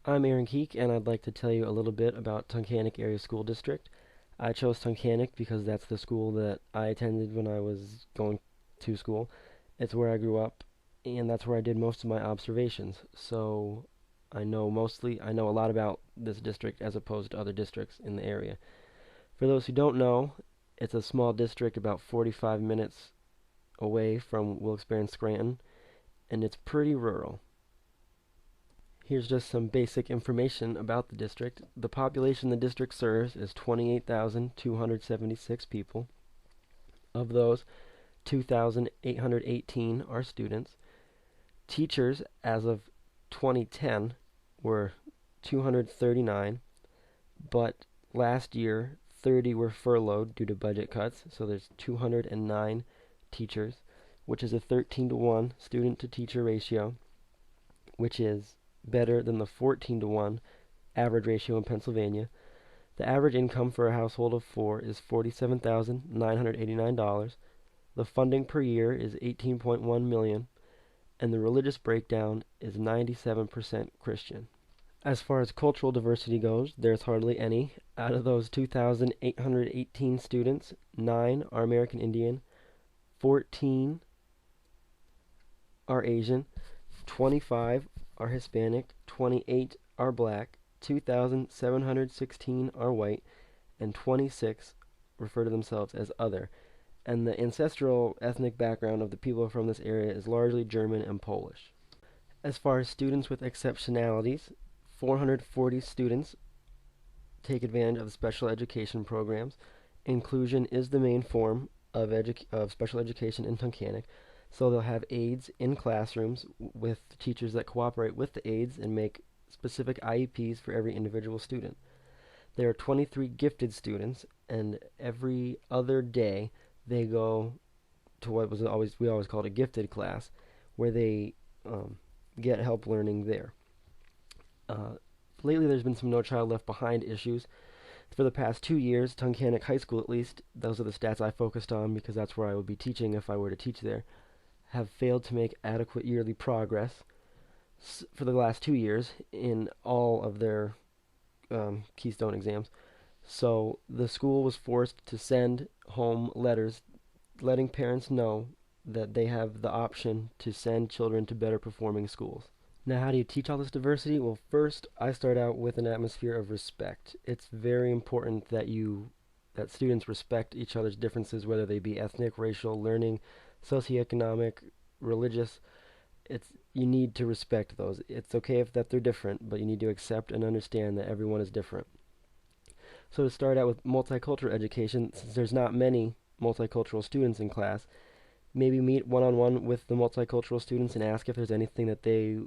I'm Aaron Keek, and I'd like to tell you a little bit about Tunkhannock Area School District. I chose Tunkhannock because that's the school that I attended when I was going to school. It's where I grew up, and that's where I did most of my observations. So I know a lot about this district as opposed to other districts in the area. For those who don't know, it's a small district about 45 minutes away from Wilkes-Barre and Scranton, and it's pretty rural. Here's just some basic information about the district. The population the district serves is 28,276 people. Of those, 2,818 are students. Teachers, as of 2010, were 239, but last year 30 were furloughed due to budget cuts, so there's 209 teachers, which is a 13 to 1 student to teacher ratio, which is better than the 14 to 1 average ratio in Pennsylvania. The average income for a household of four is $47,989. The funding per year is $18.1 million, and the religious breakdown is 97% Christian. As far as cultural diversity goes, there's hardly any. Out of those 2,818 students, 9 are American Indian, 14 are Asian, 25 are Hispanic, 28 are black, 2,716 are white, and 26 refer to themselves as other. And the ancestral ethnic background of the people from this area is largely German and Polish. As far as students with exceptionalities, 440 students take advantage of the special education programs. Inclusion is the main form of special education in Tunkhannock. So they'll have aides in classrooms with teachers that cooperate with the aides and make specific IEPs for every individual student. There are 23 gifted students, and every other day they go to what we always called a gifted class, where they get help learning there. Uh, Lately, there's been some No Child Left Behind issues. For the past 2 years, Tunkhannock High School at least, those are the stats I focused on because that's where I would be teaching if I were to teach there, have failed to make adequate yearly progress for the last 2 years in all of their Keystone exams. So the school was forced to send home letters letting parents know that they have the option to send children to better performing schools. Now, how do you teach all this diversity? Well, first, I start out with an atmosphere of respect. It's very important that students respect each other's differences, whether they be ethnic, racial, learning, socioeconomic, religious. You need to respect those. It's okay if that they're different, but you need to accept and understand that everyone is different. So to start out with multicultural education, since there's not many multicultural students in class, maybe meet one-on-one with the multicultural students and ask if there's anything that they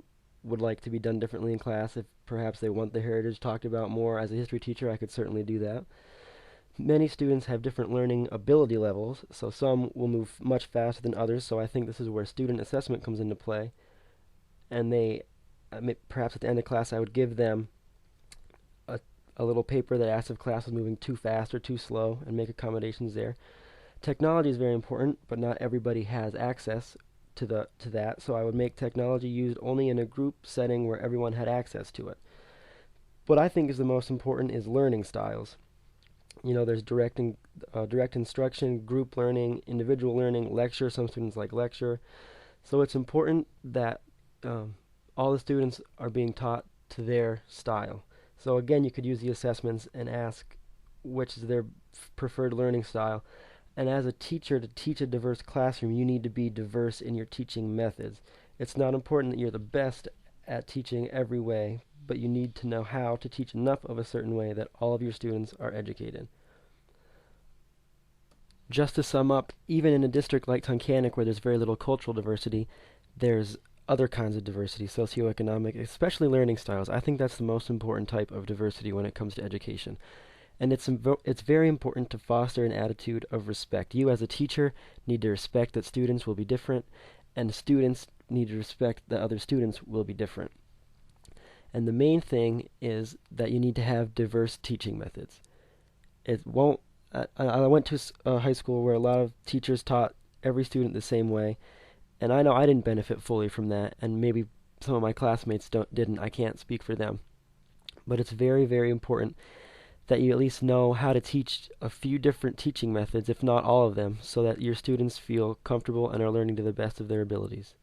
would like to be done differently in class. If perhaps they want the heritage talked about more. As a history teacher, I could certainly do that. Many students have different learning ability levels, so some will move much faster than others, so I think this is where student assessment comes into play. And perhaps at the end of class, I would give them a, a little paper that asks if class was moving too fast or too slow and make accommodations there. Technology is very important, but not everybody has access to that, so I would make technology used only in a group setting where everyone had access to it. What I think is the most important is learning styles. There's direct instruction, group learning, individual learning, lecture. Some students like lecture. So it's important that all the students are being taught to their style. So again, you could use the assessments and ask which is their preferred learning style. And as a teacher, to teach a diverse classroom, you need to be diverse in your teaching methods. It's not important that you're the best at teaching every way, but you need to know how to teach enough of a certain way that all of your students are educated. Just to sum up, even in a district like Tunkhannock where there's very little cultural diversity, there's other kinds of diversity, socioeconomic, especially learning styles. I think that's the most important type of diversity when it comes to education. And it's very important to foster an attitude of respect. You as a teacher need to respect that students will be different, and students need to respect that other students will be different. And the main thing is that you need to have diverse teaching methods. It won't. I went to a high school where a lot of teachers taught every student the same way, and I know I didn't benefit fully from that, and maybe some of my classmates didn't. I can't speak for them. but it's very, very important that you at least know how to teach a few different teaching methods, if not all of them, so that your students feel comfortable and are learning to the best of their abilities.